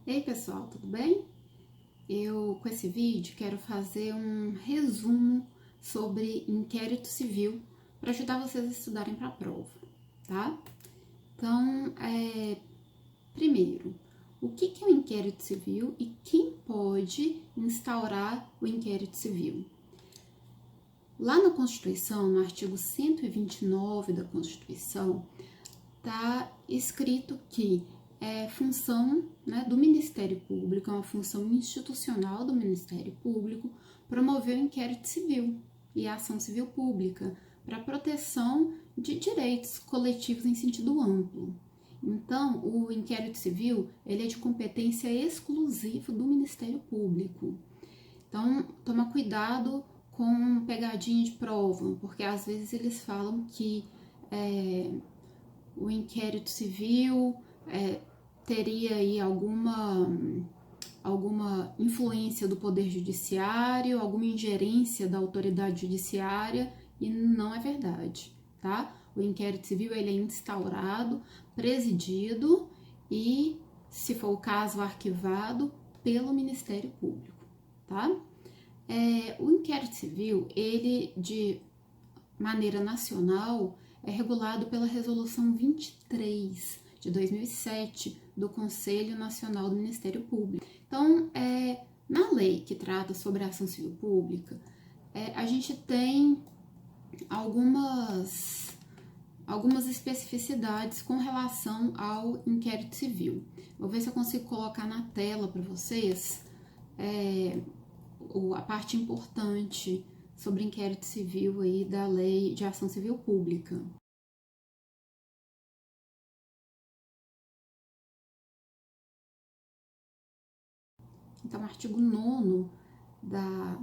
Ei pessoal, tudo bem? Eu com esse vídeo quero fazer um resumo sobre inquérito civil para ajudar vocês a estudarem para a prova, tá? Então, primeiro, o que é o inquérito civil e quem pode instaurar o inquérito civil? Lá na Constituição, no artigo 129 da Constituição, está escrito que é função, né, do Ministério Público, é uma função institucional do Ministério Público promover o inquérito civil e a ação civil pública para proteção de direitos coletivos em sentido amplo. Então, o inquérito civil ele é de competência exclusiva do Ministério Público. Então, toma cuidado com pegadinha de prova, porque às vezes eles falam que o inquérito civil teria aí alguma influência do Poder Judiciário, alguma ingerência da autoridade judiciária, e não é verdade, tá? O inquérito civil ele é instaurado, presidido e, se for o caso, arquivado pelo Ministério Público, tá? O inquérito civil, ele de maneira nacional, é regulado pela Resolução 23 de 2007 do Conselho Nacional do Ministério Público. Então, na lei que trata sobre a ação civil pública, a gente tem algumas especificidades com relação ao inquérito civil. Vou ver se eu consigo colocar na tela para vocês a parte importante sobre inquérito civil aí da Lei de Ação Civil Pública. Então, o artigo 9º da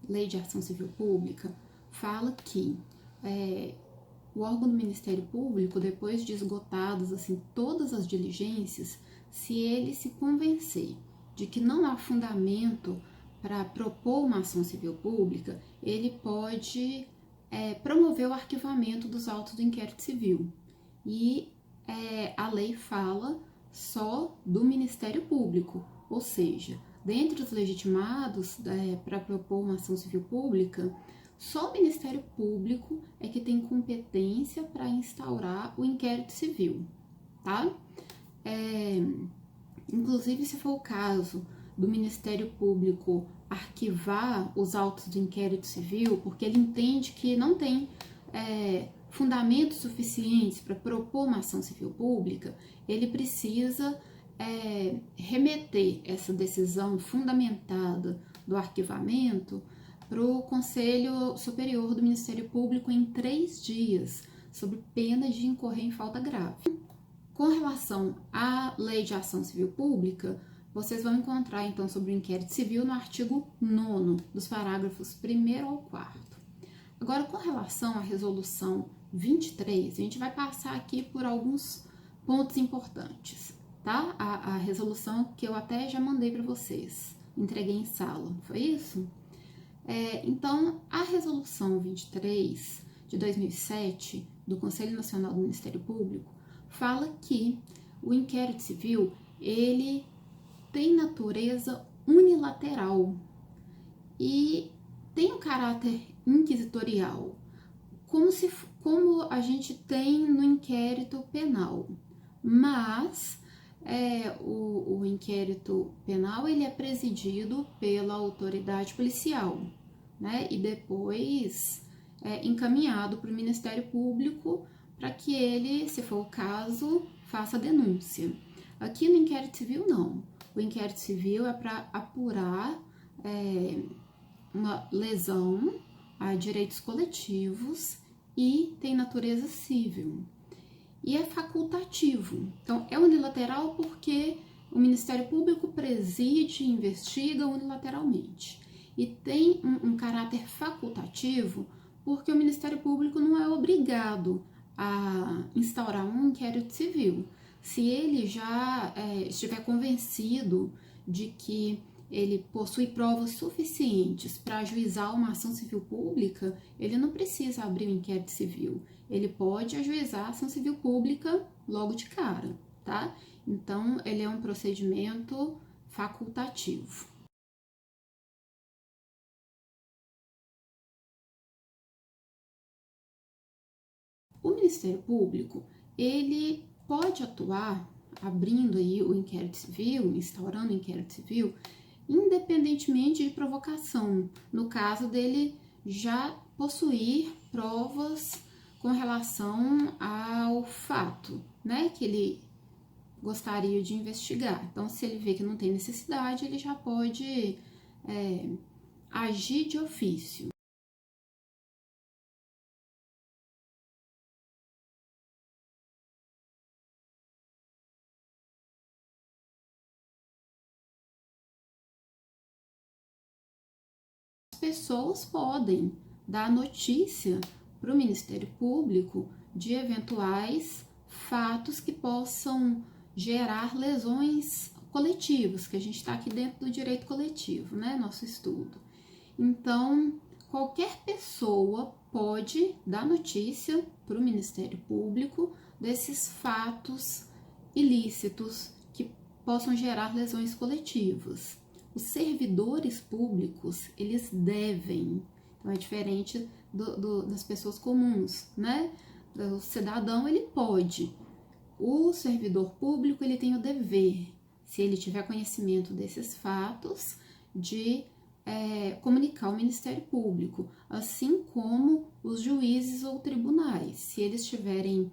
Lei de Ação Civil Pública fala que o órgão do Ministério Público, depois de esgotadas assim, todas as diligências, se ele se convencer de que não há fundamento para propor uma ação civil pública, ele pode promover o arquivamento dos autos do inquérito civil. E a lei fala só do Ministério Público, ou seja, dentre os legitimados para propor uma ação civil pública, só o Ministério Público é que tem competência para instaurar o inquérito civil, tá? Inclusive, se for o caso do Ministério Público arquivar os autos do inquérito civil, porque ele entende que não tem fundamentos suficientes para propor uma ação civil pública, ele precisa remeter essa decisão fundamentada do arquivamento para o Conselho Superior do Ministério Público em 3 dias, sob pena de incorrer em falta grave. Com relação à Lei de Ação Civil Pública, vocês vão encontrar, então, sobre o inquérito civil no artigo 9º, dos parágrafos 1º ao 4º. Agora, com relação à Resolução 23, a gente vai passar aqui por alguns pontos importantes, tá? A resolução que eu até já mandei para vocês, entreguei em sala, foi isso? Então, a Resolução 23 de 2007 do Conselho Nacional do Ministério Público fala que o inquérito civil ele tem natureza unilateral e tem um caráter inquisitorial, como a gente tem no inquérito penal, mas o inquérito penal ele é presidido pela autoridade policial, né? E depois encaminhado para o Ministério Público para que ele, se for o caso, faça a denúncia. Aqui no inquérito civil, não. O inquérito civil é para apurar uma lesão a direitos coletivos e tem natureza civil. E é facultativo. Então, é unilateral porque o Ministério Público preside e investiga unilateralmente. E tem um caráter facultativo porque o Ministério Público não é obrigado a instaurar um inquérito civil. Se ele já estiver convencido de que ele possui provas suficientes para ajuizar uma ação civil pública, ele não precisa abrir um inquérito civil. Ele pode ajuizar a ação civil pública logo de cara, tá? Então, ele é um procedimento facultativo. O Ministério Público, ele pode atuar abrindo aí o inquérito civil, instaurando o inquérito civil, independentemente de provocação, no caso dele já possuir provas com relação ao fato, né, que ele gostaria de investigar. Então, se ele vê que não tem necessidade, ele já pode agir de ofício. As pessoas podem dar notícia para o Ministério Público de eventuais fatos que possam gerar lesões coletivas, que a gente está aqui dentro do direito coletivo, né? Nosso estudo. Então, qualquer pessoa pode dar notícia para o Ministério Público desses fatos ilícitos que possam gerar lesões coletivas. Os servidores públicos, eles devem, então é diferente das pessoas comuns, né? O cidadão, ele pode. O servidor público, ele tem o dever, se ele tiver conhecimento desses fatos, de comunicar ao Ministério Público, assim como os juízes ou tribunais, se eles tiverem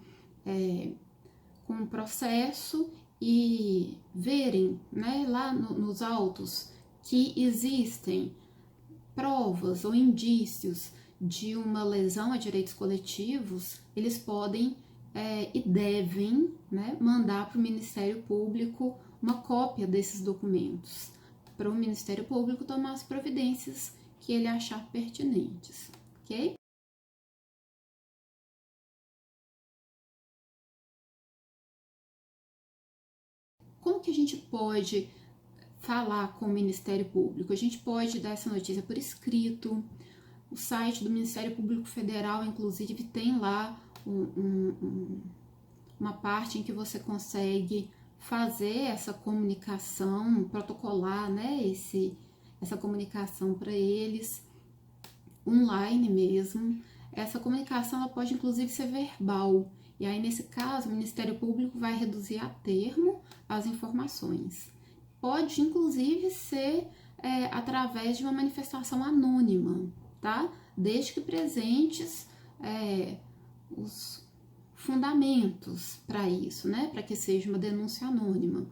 com um processo e verem, né, lá nos autos que existem provas ou indícios de uma lesão a direitos coletivos, eles podem e devem, né, mandar para o Ministério Público uma cópia desses documentos, para o Ministério Público tomar as providências que ele achar pertinentes, ok? Como que a gente pode falar com o Ministério Público? A gente pode dar essa notícia por escrito. O site do Ministério Público Federal, inclusive, tem lá uma parte em que você consegue fazer essa comunicação, protocolar, né, essa comunicação para eles, online mesmo. Essa comunicação ela pode, inclusive, ser verbal. E aí, nesse caso, o Ministério Público vai reduzir a termo as informações. Pode, inclusive, ser através de uma manifestação anônima, tá? Desde que presentes os fundamentos para isso, né? Para que seja uma denúncia anônima.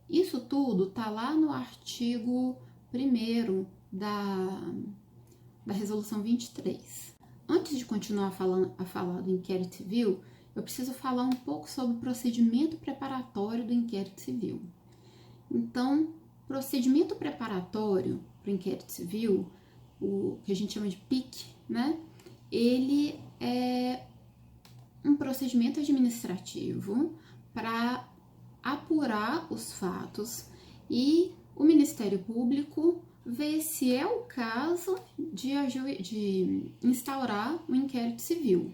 Isso tudo tá lá no artigo 1º da Resolução 23. Antes de continuar a falar do inquérito civil, eu preciso falar um pouco sobre o procedimento preparatório do inquérito civil. Então, procedimento preparatório para o inquérito civil, o que a gente chama de PIC, né? Ele é um procedimento administrativo para apurar os fatos e o Ministério Público ver se é o caso de instaurar um inquérito civil.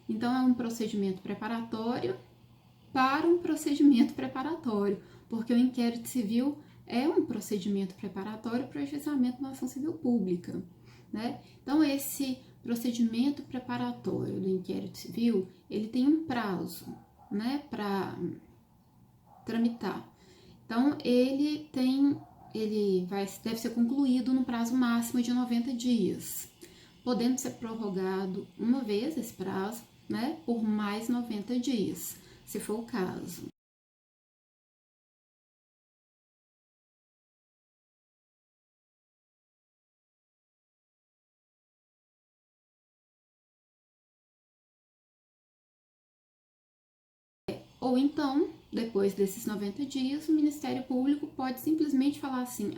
Então, é um procedimento preparatório para um procedimento preparatório, porque o inquérito civil é um procedimento preparatório para o ajuizamento da ação civil pública, né? Então, esse procedimento preparatório do inquérito civil, ele tem um prazo, né, para tramitar. Então, deve ser concluído no prazo máximo de 90 dias, podendo ser prorrogado uma vez esse prazo, né, por mais 90 dias, se for o caso. Ou então, depois desses 90 dias, o Ministério Público pode simplesmente falar assim: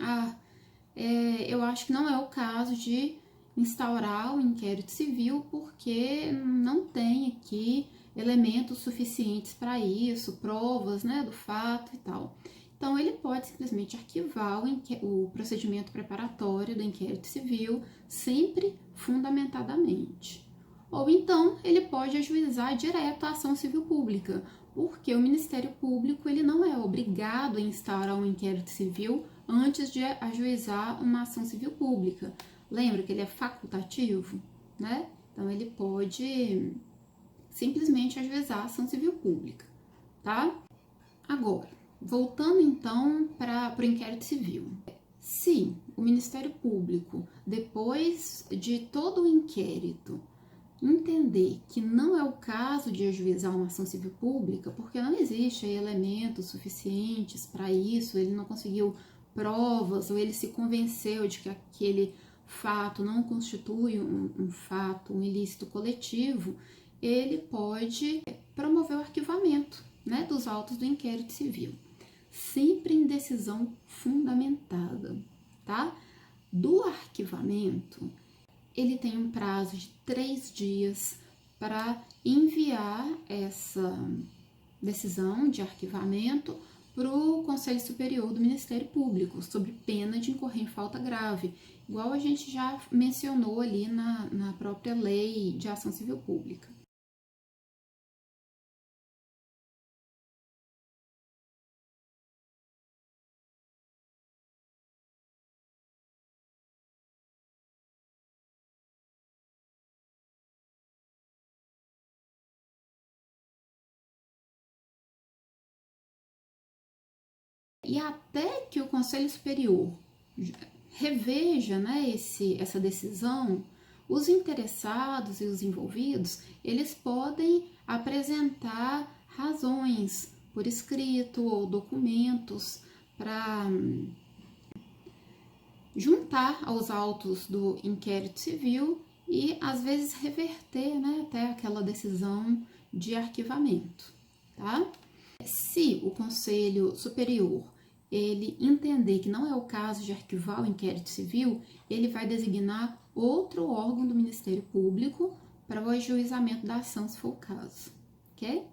eu acho que não é o caso de instaurar o inquérito civil porque não tem aqui elementos suficientes para isso, provas, né, do fato e tal. Então, ele pode simplesmente arquivar o procedimento preparatório do inquérito civil, sempre fundamentadamente. ou então ele pode ajuizar direto a ação civil pública, porque o Ministério Público ele não é obrigado a instaurar um inquérito civil antes de ajuizar uma ação civil pública. Lembra que ele é facultativo, né? Então ele pode simplesmente ajuizar a ação civil pública, tá? Agora, voltando então para o inquérito civil. Se o Ministério Público, depois de todo o inquérito, entender que não é o caso de ajuizar uma ação civil pública, porque não existe elementos suficientes para isso, ele não conseguiu provas, ou ele se convenceu de que aquele fato não constitui um fato, um ilícito coletivo, ele pode promover o arquivamento, né, dos autos do inquérito civil, sempre em decisão fundamentada, tá? Do arquivamento, ele tem um prazo de 3 dias para enviar essa decisão de arquivamento para o Conselho Superior do Ministério Público, sob pena de incorrer em falta grave, igual a gente já mencionou ali na própria lei de ação civil pública. E até que o Conselho Superior reveja, né, essa decisão, os interessados e os envolvidos, eles podem apresentar razões por escrito ou documentos para juntar aos autos do inquérito civil e, às vezes, reverter, né, até aquela decisão de arquivamento, tá? Se o Conselho Superior ele entender que não é o caso de arquivar o inquérito civil, ele vai designar outro órgão do Ministério Público para o ajuizamento da ação, se for o caso, ok?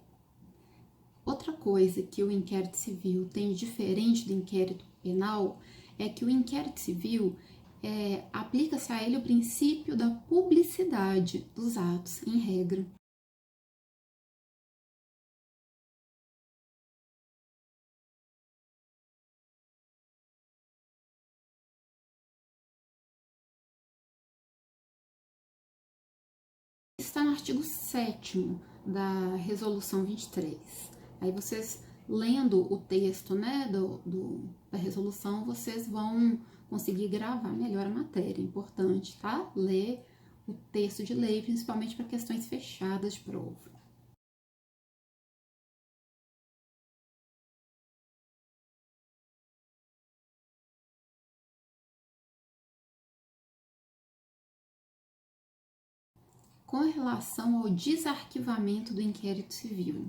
Outra coisa que o inquérito civil tem diferente do inquérito penal é que o inquérito civil aplica-se a ele o princípio da publicidade dos atos, em regra. Está no artigo 7º da Resolução 23. Aí vocês, lendo o texto, né, da resolução, vocês vão conseguir gravar melhor a matéria. É importante, tá? Ler o texto de lei, principalmente para questões fechadas de prova. Com relação ao desarquivamento do inquérito civil.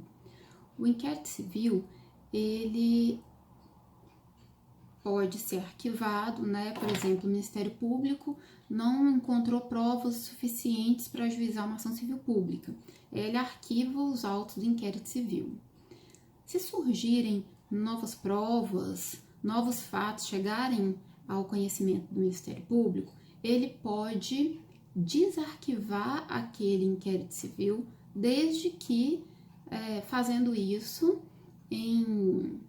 O inquérito civil, ele pode ser arquivado, né? Por exemplo, o Ministério Público não encontrou provas suficientes para ajuizar uma ação civil pública. Ele arquiva os autos do inquérito civil. Se surgirem novas provas, novos fatos chegarem ao conhecimento do Ministério Público, ele pode desarquivar aquele inquérito civil, desde que fazendo isso em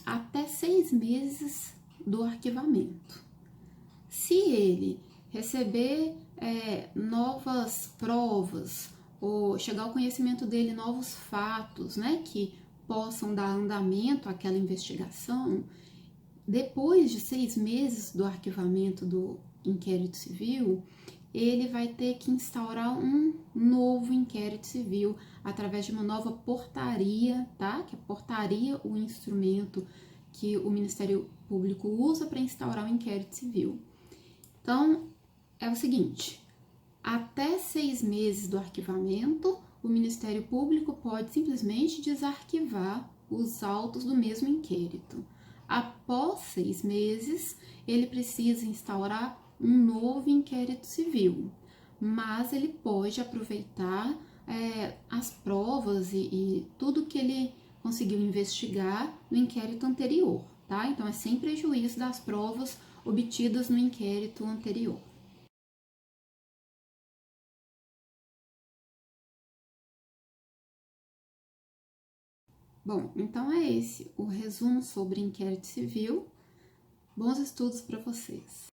até 6 meses do arquivamento. Se ele receber novas provas ou chegar ao conhecimento dele novos fatos, né, que possam dar andamento àquela investigação, depois de 6 meses do arquivamento do inquérito civil, ele vai ter que instaurar um novo inquérito civil através de uma nova portaria, tá? Que a portaria, o instrumento que o Ministério Público usa para instaurar o inquérito civil. Então, é o seguinte, até 6 meses do arquivamento, o Ministério Público pode simplesmente desarquivar os autos do mesmo inquérito. Após 6 meses, ele precisa instaurar um novo inquérito civil, mas ele pode aproveitar as provas e tudo que ele conseguiu investigar no inquérito anterior, tá? Então, é sem prejuízo das provas obtidas no inquérito anterior. Bom, então é esse o resumo sobre inquérito civil. Bons estudos para vocês!